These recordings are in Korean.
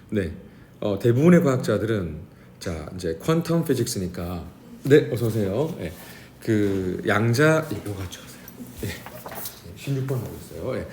네. 대부분의 과학자들은 자, 이제 퀀텀 피직스니까 네, 어서 오세요. 예. 그 양자 이거 가져오세요. 예. 16번 하고 있어요. 예.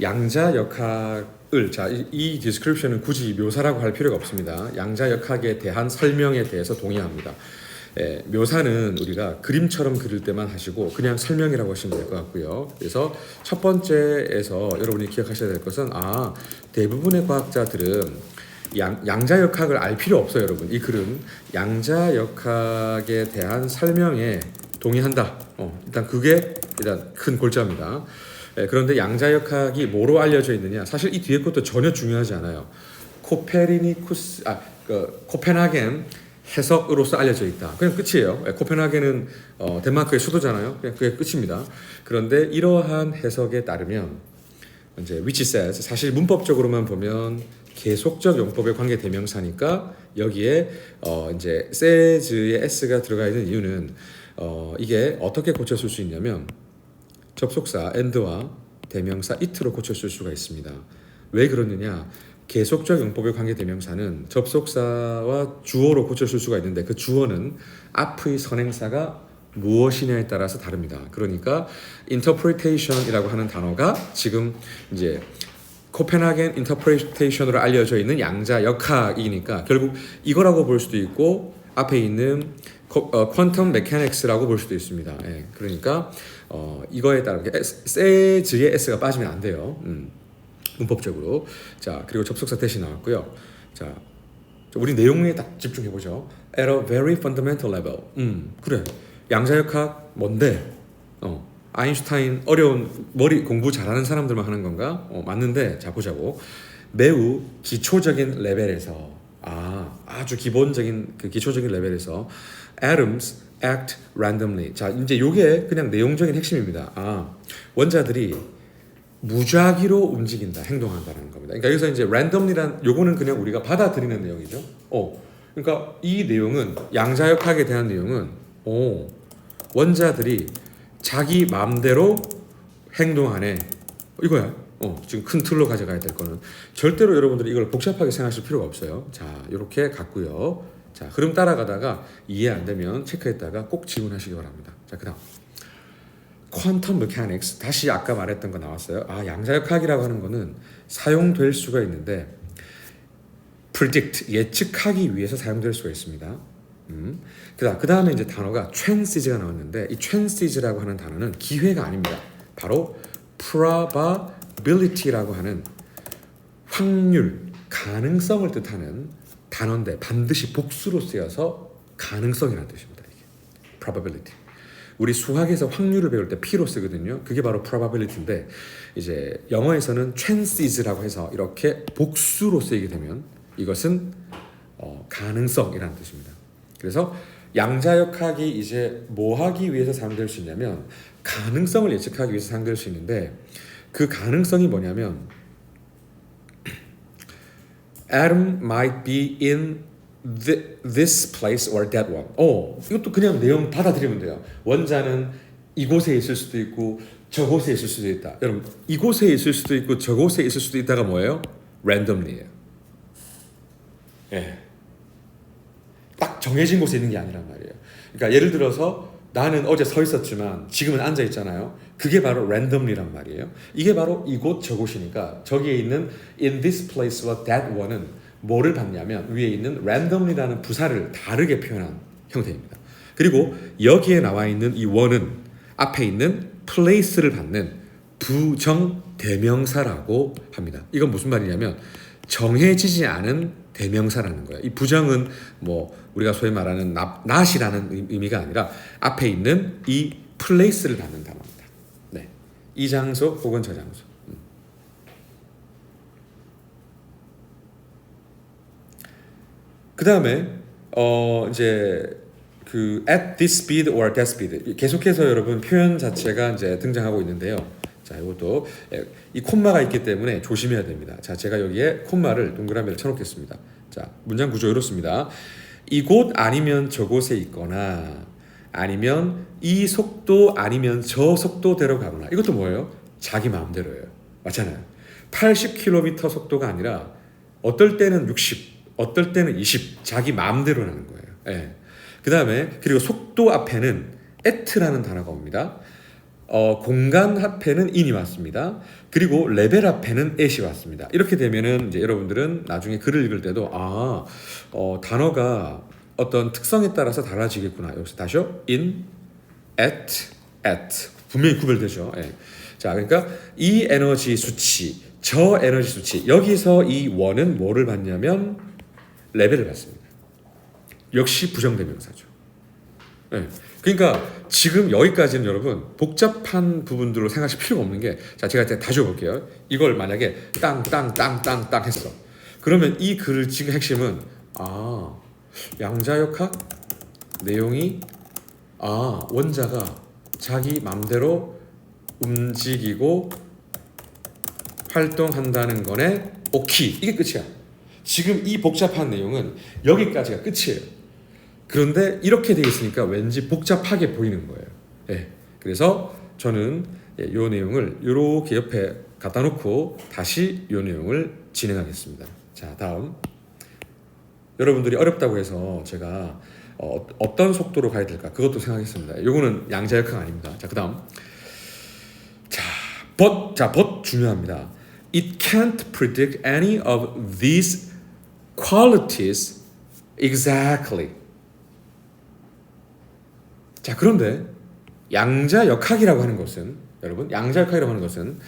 양자역학을 자, 이 디스크립션은 굳이 묘사라고 할 필요가 없습니다. 양자역학에 대한 설명에 대해서 동의합니다. 예, 묘사는 우리가 그림처럼 그릴 때만 하시고 그냥 설명이라고 하시면 될 것 같고요. 그래서 첫 번째에서 여러분이 기억하셔야 될 것은 대부분의 과학자들은 양자역학을 알 필요 없어요, 여러분. 이 글은 양자역학에 대한 설명에 동의한다. 일단 그게 일단 큰 골자입니다. 그런데 양자역학이 뭐로 알려져 있느냐? 사실 이 뒤에 것도 전혀 중요하지 않아요. 코펜하겐 해석으로서 알려져 있다. 그냥 끝이에요. 코펜하겐은 덴마크의 수도잖아요. 그냥 그게 끝입니다. 그런데 이러한 해석에 따르면 이제 which says 사실 문법적으로만 보면 계속적 용법의 관계 대명사니까 여기에 이제 says의 s가 들어가 있는 이유는 이게 어떻게 고쳤을 수 있냐면 접속사 and와 대명사 it로 고쳤을 수가 있습니다. 왜 그러느냐? 계속적 용법의 관계 대명사는 접속사와 주어로 고쳤을 수가 있는데 그 주어는 앞의 선행사가 무엇이냐에 따라서 다릅니다. 그러니까 interpretation이라고 하는 단어가 지금 이제 코펜하겐 interpretation으로 알려져 있는 양자역학이니까 결국 이거라고 볼 수도 있고 앞에 있는 퀀텀 메카닉스라고 볼 수도 있습니다. 예, 그러니까 이거에 따라 세즈의 s가 빠지면 안 돼요. 문법적으로. 자, 그리고 접속사 대신 나왔고요. 자, 우리 내용에 딱 집중해 보죠. At a very fundamental level. 그래. 양자역학 뭔데? 아인슈타인 어려운 머리 공부 잘하는 사람들만 하는 건가? 맞는데 자 보자고. 매우 기초적인 레벨에서 아주 기본적인 그 기초적인 레벨에서 atoms act randomly. 자, 이제 요게 그냥 내용적인 핵심입니다. 원자들이 무작위로 움직인다, 행동한다는 겁니다. 그러니까 여기서 이제 randomly란 요거는 그냥 우리가 받아들이는 내용이죠. 그러니까 이 내용은 양자역학에 대한 내용은 원자들이 자기 마음대로 행동하네. 이거야. 지금 큰 틀로 가져가야 될 거는 절대로 여러분들이 이걸 복잡하게 생각하실 필요가 없어요. 자, 이렇게 갔고요. 자, 흐름 따라가다가 이해 안 되면 체크했다가 꼭 질문하시기 바랍니다. 자, 그다음 퀀텀 메카닉스 다시 아까 말했던 거 나왔어요. 양자역학이라고 하는 거는 사용될 수가 있는데 predict 예측하기 위해서 사용될 수가 있습니다. 그 다음에 이제 단어가 chance가 나왔는데 이 chance라고 하는 단어는 기회가 아닙니다. 바로 probability라고 하는 확률, 가능성을 뜻하는 단어인데 반드시 복수로 쓰여서 가능성이라는 뜻입니다. 이게 probability. 우리 수학에서 확률을 배울 때 P로 쓰거든요. 그게 바로 probability인데 이제 영어에서는 chances라고 해서 이렇게 복수로 쓰이게 되면 이것은 가능성이라는 뜻입니다. 그래서 양자역학이 이제 뭐 하기 위해서 사용될 수 있냐면 가능성을 예측하기 위해서 사용될 수 있는데 그 가능성이 뭐냐면 atom might be in this place or that one. 이것도 그냥 내용 받아들이면 돼요. 원자는 이곳에 있을 수도 있고 저곳에 있을 수도 있다. 여러분, 이곳에 있을 수도 있고 저곳에 있을 수도 있다가 뭐예요? randomly예요. 예. 딱 정해진 곳에 있는 게 아니란 말이에요. 그러니까 예를 들어서 나는 어제 서 있었지만 지금은 앉아 있잖아요. 그게 바로 randomly란 말이에요. 이게 바로 이곳 저곳이니까 저기에 있는 in this place와 that one은 뭐를 받냐면 위에 있는 randomly라는 부사를 다르게 표현한 형태입니다. 그리고 여기에 나와 있는 이 one은 앞에 있는 place를 받는 부정 대명사라고 합니다. 이건 무슨 말이냐면 정해지지 않은 대명사라는 거예요. 이 부정은 뭐 우리가 소위 말하는 not이라는 의미가 아니라 앞에 있는 이 place를 받는 단어입니다. 네, 이 장소 혹은 저 장소. 그 다음에 이제 그 at this speed or that speed 계속해서 여러분 표현 자체가 이제 등장하고 있는데요. 자, 이것도 이 콤마가 있기 때문에 조심해야 됩니다. 자, 제가 여기에 콤마를 동그라미를 쳐놓겠습니다. 자, 문장 구조 이렇습니다. 이곳 아니면 저곳에 있거나 아니면 이 속도 아니면 저 속도대로 가거나 이것도 뭐예요? 자기 마음대로예요. 맞잖아요. 80km 속도가 아니라 어떨 때는 60, 어떨 때는 20 자기 마음대로 나는 거예요. 예. 그 다음에 그리고 속도 앞에는 at라는 단어가 옵니다. 공간 앞에는 in이 왔습니다. 그리고 레벨 앞에는 at이 왔습니다. 이렇게 되면은 이제 여러분들은 나중에 글을 읽을 때도 단어가 어떤 특성에 따라서 달라지겠구나. 여기서 다시요. in, at 분명히 구별되죠. 예. 자, 그러니까 이 에너지 수치, 저 에너지 수치 여기서 이 원은 뭐를 받냐면 레벨을 받습니다. 역시 부정대명사죠. 예. 그러니까 지금 여기까지는 여러분 복잡한 부분들로 생각하실 필요가 없는 게 자, 제가 다시 해볼게요. 이걸 만약에 땅 했어. 그러면 이 글을 지금 핵심은 양자역학 내용이 원자가 자기 맘대로 움직이고 활동한다는 거네. 오케이. 이게 끝이야. 지금 이 복잡한 내용은 여기까지가 끝이에요. 그런데 이렇게 되어 있으니까 왠지 복잡하게 보이는 거예요. 예. 그래서 저는 이 내용을 이렇게 옆에 갖다 놓고 다시 이 내용을 진행하겠습니다. 자, 다음. 여러분들이 어렵다고 해서 제가 어떤 속도로 가야 될까 그것도 생각했습니다. 이거는 양자역학 아닙니다. 자, 그다음. but 중요합니다. It can't predict any of these qualities exactly. 자, 그런데 양자역학이라고 하는 것은 여러분 양자역학이라고 하는 것은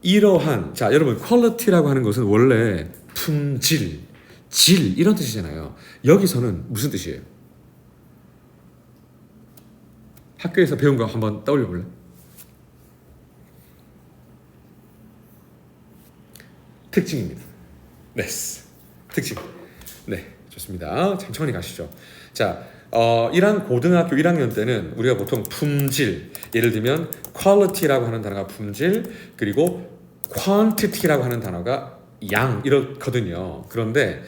이러한 자, 여러분 quality라고 하는 것은 원래 품질, 질 이런 뜻이잖아요. 여기서는 무슨 뜻이에요? 학교에서 배운 거 한번 떠올려 볼래? 특징입니다. 네, 특징. 네, 좋습니다. 천천히 가시죠. 자, 1학 고등학교 1학년 때는 우리가 보통 품질, 예를 들면 quality라고 하는 단어가 품질, 그리고 quantity라고 하는 단어가 양 이렇거든요. 그런데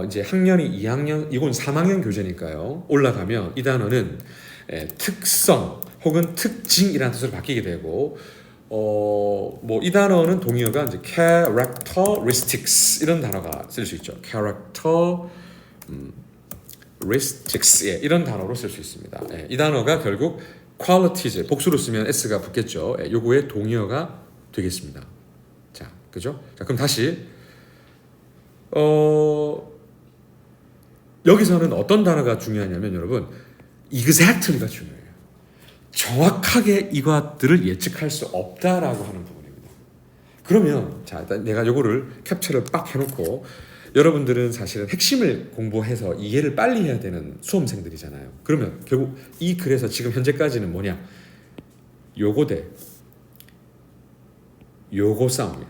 이제 학년이 2학년, 이건 3학년 교재니까요. 올라가면 이 단어는 특성 혹은 특징이라는 뜻으로 바뀌게 되고 뭐 이 단어는 동의어가 이제 characteristics 이런 단어가 쓸 수 있죠. characteristics 이런 단어로 쓸 수 있습니다. 이 단어가 결국 qualities 복수로 쓰면 s가 붙겠죠. 요거의 동의어가 되겠습니다. 자, 그죠? 자, 그럼 다시 여기서는 어떤 단어가 중요하냐면 여러분 exactly가 중요해요. 정확하게 이것들을 예측할 수 없다라고 하는 부분입니다. 그러면 자, 일단 내가 요거를 캡처를 빡 해놓고 여러분들은 사실은 핵심을 공부해서 이해를 빨리 해야 되는 수험생들이잖아요. 그러면 결국 이 글에서 지금 현재까지는 뭐냐? 요거 대 요거 싸움이야.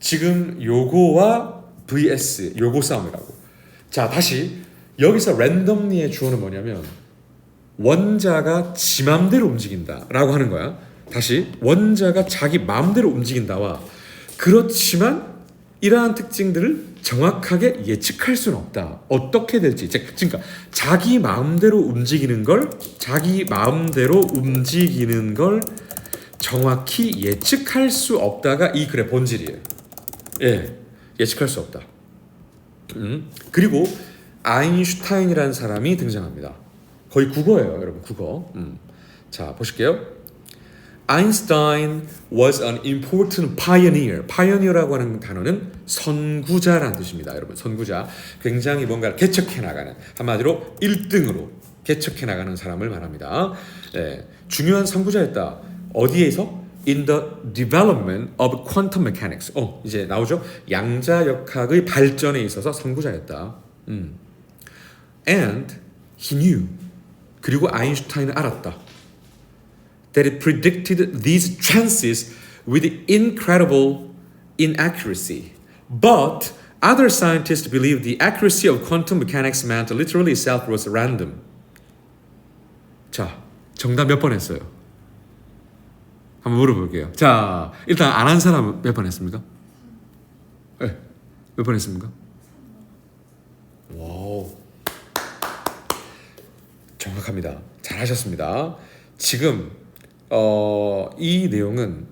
지금 요거와 vs 요거 싸움이라고. 자, 다시 여기서 랜덤리의 주어는 뭐냐면 원자가 지 맘대로 움직인다라고 하는 거야. 다시 원자가 자기 마음대로 움직인다와 그렇지만 이러한 특징들을 정확하게 예측할 수는 없다. 어떻게 될지. 그러니까 자기 마음대로 움직이는 걸 정확히 예측할 수 없다가 이 글의 본질이에요. 예, 예측할 수 없다. 그리고 아인슈타인이라는 사람이 등장합니다. 거의 국어예요, 여러분. 국어. 자, 보실게요. Einstein was an important pioneer. pioneer라고 하는 단어는 선구자라는 뜻입니다. 여러분, 선구자. 굉장히 뭔가를 개척해 나가는, 한마디로 1등으로 개척해 나가는 사람을 말합니다. 네, 중요한 선구자였다. 어디에서? In the development of quantum mechanics. 이제 나오죠. 양자역학의 발전에 있어서 선구자였다. And he knew. 그리고 아인슈타인은 알았다. That it predicted these chances with incredible inaccuracy. But other scientists believed the accuracy of quantum mechanics meant literally itself was random. 자, 정답 몇 번 했어요? 한번 물어볼게요. 자, 일단 안 한 사람 몇 번 했습니까? 네, 몇 번 했습니까? 와우, 정확합니다. 잘하셨습니다. 지금 이 내용은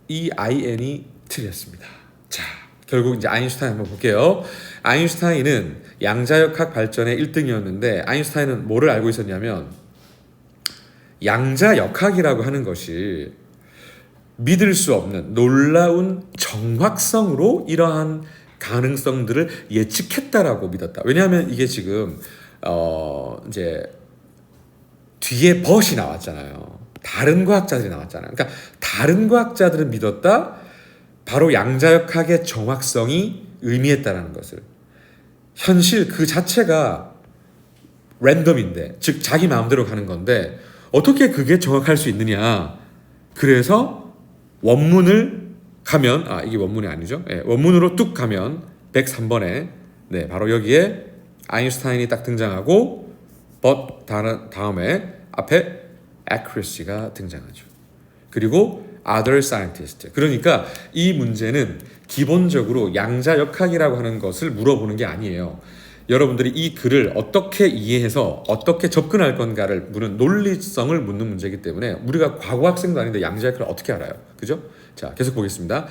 이 IN이 틀렸습니다. 자, 결국 이제 아인슈타인 한번 볼게요. 아인슈타인은 양자역학 발전의 1등이었는데 아인슈타인은 뭐를 알고 있었냐면 양자역학이라고 하는 것이 믿을 수 없는 놀라운 정확성으로 이러한 가능성들을 예측했다라고 믿었다. 왜냐하면 이게 지금 이제 뒤에 벗이 나왔잖아요. 다른 과학자들이 나왔잖아요. 그러니까 다른 과학자들은 믿었다. 바로 양자역학의 정확성이 의미했다라는 것을. 현실 그 자체가 랜덤인데, 즉 자기 마음대로 가는 건데 어떻게 그게 정확할 수 있느냐. 그래서 원문을 가면 이게 원문이 아니죠. 원문으로 뚝 가면 103번에 바로 여기에 아인슈타인이 딱 등장하고 but 다음에 앞에 accuracy가 등장하죠. 그리고 other scientist. 그러니까 이 문제는 기본적으로 양자역학이라고 하는 것을 물어보는 게 아니에요. 여러분들이 이 글을 어떻게 이해해서 어떻게 접근할 건가를 묻는 논리성을 묻는 문제이기 때문에 우리가 과거 학생도 아닌데 양자역학을 어떻게 알아요? 그죠? 자, 계속 보겠습니다.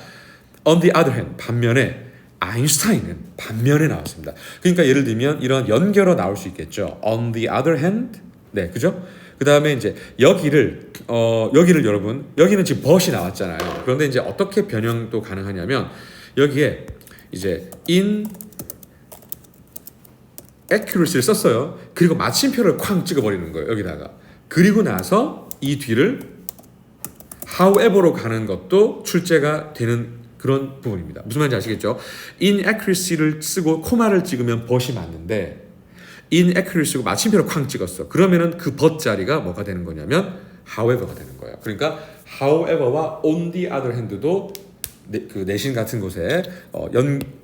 On the other hand, 반면에 아인슈타인은 반면에 나왔습니다. 그러니까 예를 들면 이런 연결어 나올 수 있겠죠. On the other hand, 네, 그죠? 그 다음에 이제 여기를 여러분 여기는 지금 but이 나왔잖아요. 그런데 이제 어떻게 변형도 가능하냐면 여기에 이제 in accuracy를 썼어요. 그리고 마침표를 쾅 찍어버리는 거예요. 여기다가. 그리고 나서 이 뒤를 however로 가는 것도 출제가 되는 그런 부분입니다. 무슨 말인지 아시겠죠? inaccuracy를 쓰고 코마를 찍으면 but이 맞는데 inaccuracy고 마침표를 쾅 찍었어. 그러면은 그 but 자리가 뭐가 되는 거냐면 however가 되는 거예요. 그러니까 however와 on the other hand도 그 내신 같은 곳에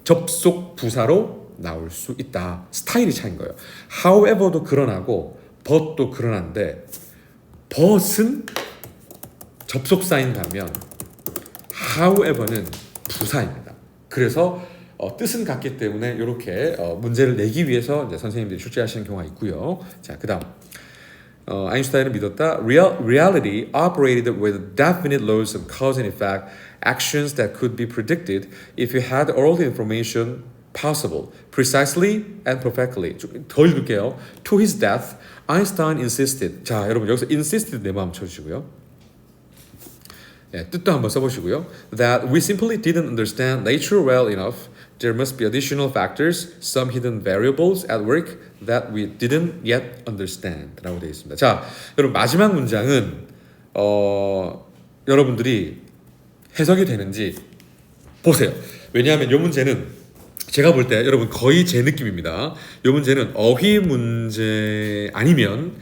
접속 부사로 나올 수 있다. 스타일이 차이인 거예요. however도 그러나고 but도 그러난데 but은 접속사인 반면 however는 부사입니다. 그래서 뜻은 같기 때문에 이렇게 문제를 내기 위해서 이제 선생님들이 출제하시는 경우가 있고요. 자, 그다음 아인슈타인은 믿었다. Reality operated with definite laws of cause and effect, actions that could be predicted if you had all the information possible, precisely and perfectly. 더 읽을게요. To his death, Einstein insisted. 자, 여러분 여기서 insisted 내 마음 쳐주시고요. 뜻도 한번 써보시고요. That we simply didn't understand nature well enough. There must be additional factors, some hidden variables at work that we didn't yet understand. 라고 되어 있습니다. 자, 여러분 마지막 문장은 여러분들이 해석이 되는지 보세요. 왜냐하면 이 문제는 제가 볼 때 여러분 거의 제 느낌입니다. 이 문제는 어휘 문제 아니면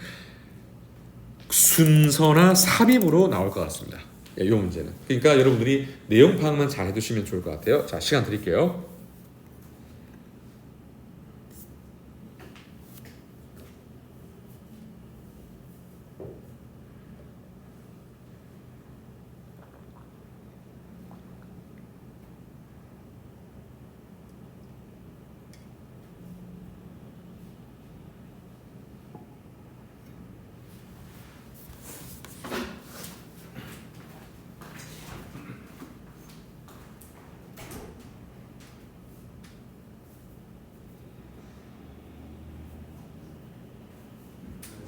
순서나 삽입으로 나올 것 같습니다. 이 문제는. 그러니까 여러분들이 내용 파악만 잘 해두시면 좋을 것 같아요. 자, 시간 드릴게요.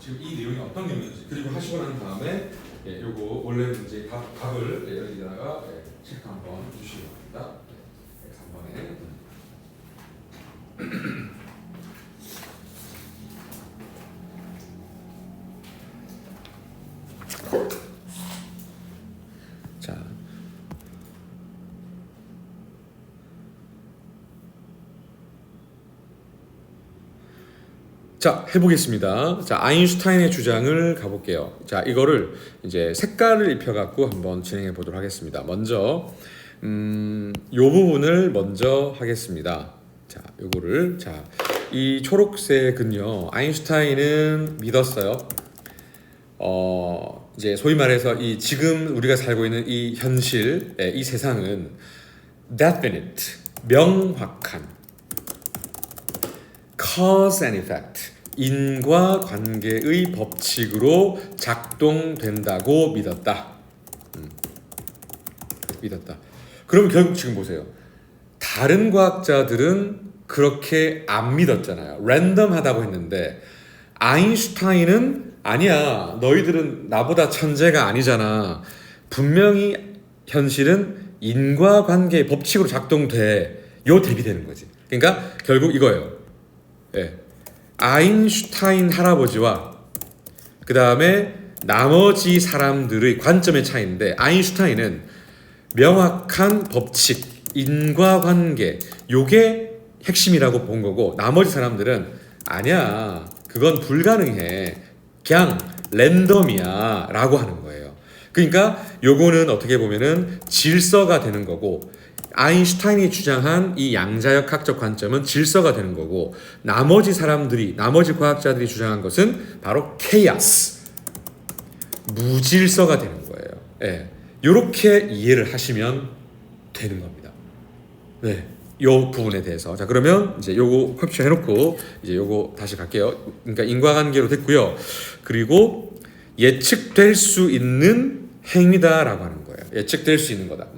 지금 이 내용이 어떤 내용인지 그리고 하시고 난 다음에 요거 원래 문제 답을 여기다가 체크 한번 주시기 바랍니다. 3번에 자. 자, 해보겠습니다. 자, 아인슈타인의 주장을 가볼게요. 자, 이거를 이제 색깔을 입혀갖고 한번 진행해 보도록 하겠습니다. 먼저, 요 부분을 먼저 하겠습니다. 자, 요거를. 자, 이 초록색은요, 아인슈타인은 믿었어요. 이제 소위 말해서 이 지금 우리가 살고 있는 이 현실, 이 세상은 definite, 명확한 cause and effect, 인과 관계의 법칙으로 작동된다고 믿었다. 믿었다. 그럼 결국 지금 보세요. 다른 과학자들은 그렇게 안 믿었잖아요. 랜덤하다고 했는데 아인슈타인은 아니야. 너희들은 나보다 천재가 아니잖아. 분명히 현실은 인과관계의 법칙으로 작동돼. 요 대비되는 거지. 그러니까 결국 이거예요. 예. 아인슈타인 할아버지와 그 다음에 나머지 사람들의 관점의 차이인데 아인슈타인은 명확한 법칙, 인과관계 요게 핵심이라고 본 거고 나머지 사람들은 아니야 그건 불가능해 그냥 랜덤이야 라고 하는 거예요. 그러니까 요거는 어떻게 보면은 질서가 되는 거고 아인슈타인이 주장한 이 양자역학적 관점은 질서가 되는 거고 나머지 사람들이 나머지 과학자들이 주장한 것은 바로 케이오스 무질서가 되는 거예요. 예. 요렇게 이해를 하시면 되는 겁니다. 네. 요 부분에 대해서. 자, 그러면 이제 요거 캡처 해놓고 이제 요거 다시 갈게요. 그러니까 인과관계로 됐고요. 그리고 예측될 수 있는 행위다라고 하는 거예요. 예측될 수 있는 거다.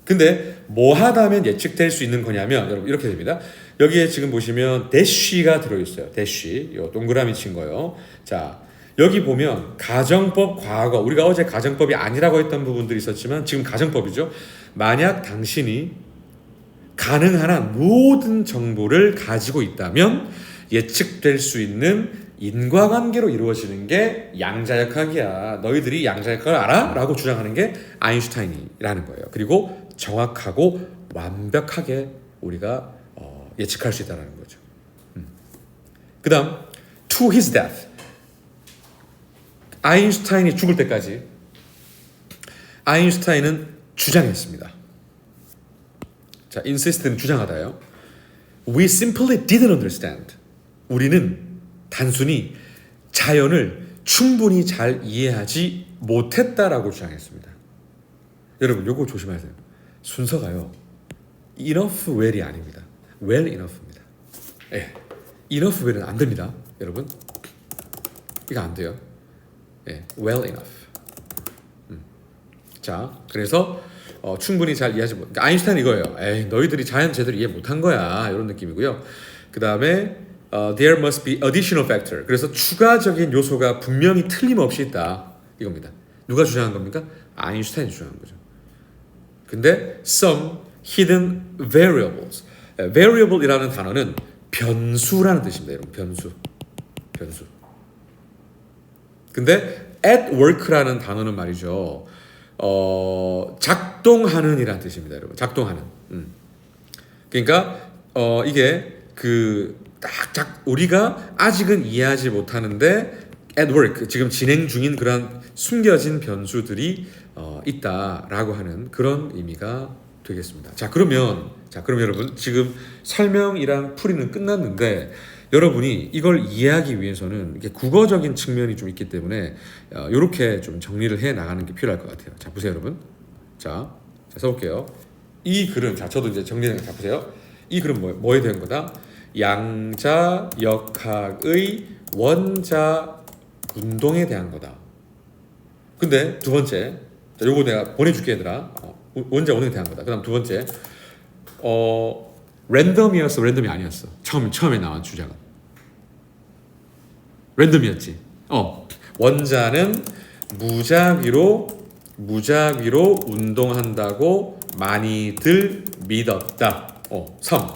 근데 뭐 하다면 예측될 수 있는 거냐면 여러분 이렇게 됩니다. 여기에 지금 보시면 대쉬가 들어있어요. 대쉬. 요 동그라미 친 거요. 자, 여기 보면 가정법 과거 우리가 어제 가정법이 아니라고 했던 부분들이 있었지만 지금 가정법이죠. 만약 당신이 가능한 한 모든 정보를 가지고 있다면 예측될 수 있는 인과관계로 이루어지는 게 양자역학이야. 너희들이 양자역학을 알아? 라고 주장하는 게 아인슈타인이라는 거예요. 그리고 정확하고 완벽하게 우리가 예측할 수 있다는 거죠. 그 다음 to his death 아인슈타인이 죽을 때까지 아인슈타인은 주장했습니다. 자, insist는 주장하다요. We simply didn't understand. 우리는 단순히 자연을 충분히 잘 이해하지 못했다라고 주장했습니다. 여러분, 요거 조심하세요. 순서가요. enough well이 아닙니다. well enough입니다. 예, enough well은 안 됩니다. 여러분, 이거 안 돼요. 예, well enough. 자, 그래서 충분히 잘 이해하지 못. 그러니까 아인슈타인 이거예요. 에이, 너희들이 자연 제대로 이해 못한 거야. 이런 느낌이고요. 그 다음에 there must be additional factor. 그래서 추가적인 요소가 분명히 틀림없이 있다. 이겁니다. 누가 주장한 겁니까? 아인슈타인이 주장한 거죠. 근데 some hidden variables. variable이라는 단어는 변수라는 뜻입니다. 여러분, 변수. 근데 at work라는 단어는 말이죠. 작동하는 이라는 뜻입니다, 여러분. 작동하는. 그러니까 이게 우리가 아직은 이해하지 못하는데 at work 지금 진행 중인 그런 숨겨진 변수들이 있다라고 하는 그런 의미가 되겠습니다. 자, 그러면 여러분 지금 설명이랑 풀이는 끝났는데 여러분이 이걸 이해하기 위해서는 이렇게 국어적인 측면이 좀 있기 때문에 이렇게 좀 정리를 해 나가는 게 필요할 것 같아요. 자, 보세요, 여러분. 자 써볼게요. 이 글은 저도 이제 정리해 자 보세요. 이 글은 뭐에 대한 거다? 양자역학의 원자 운동에 대한 거다. 근데 두 번째, 요거 내가 보내줄게 얘들아. 원자 운동에 대한 거다. 그다음 두 번째, 랜덤이었어, 랜덤이 아니었어. 처음에 나온 주장은 랜덤이었지. 원자는 무작위로 운동한다고 많이들 믿었다. 3.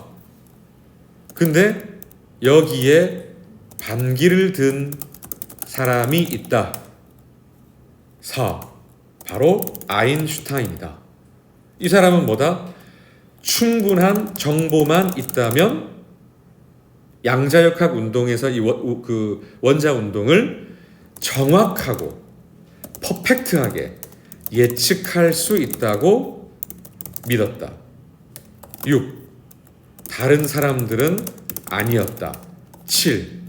근데 여기에 반기를 든 사람이 있다. 4. 바로 아인슈타인이다. 이 사람은 뭐다? 충분한 정보만 있다면 양자역학 운동에서 이 원자 운동을 정확하고 퍼펙트하게 예측할 수 있다고 믿었다. 6. 다른 사람들은 아니었다. 7.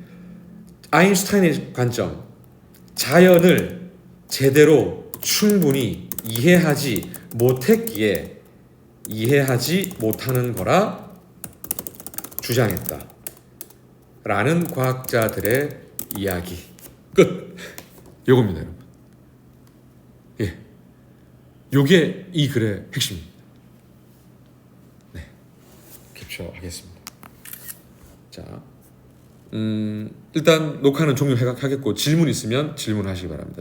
아인슈타인의 관점. 자연을 제대로 충분히 이해하지 못했기에 이해하지 못하는 거라 주장했다. 라는 과학자들의 이야기. 끝. 요겁니다, 여러분. 예. 요게 이 글의 핵심입니다. 하겠습니다. 자, 일단 녹화는 종료하겠고 질문 있으면 질문하시기 바랍니다.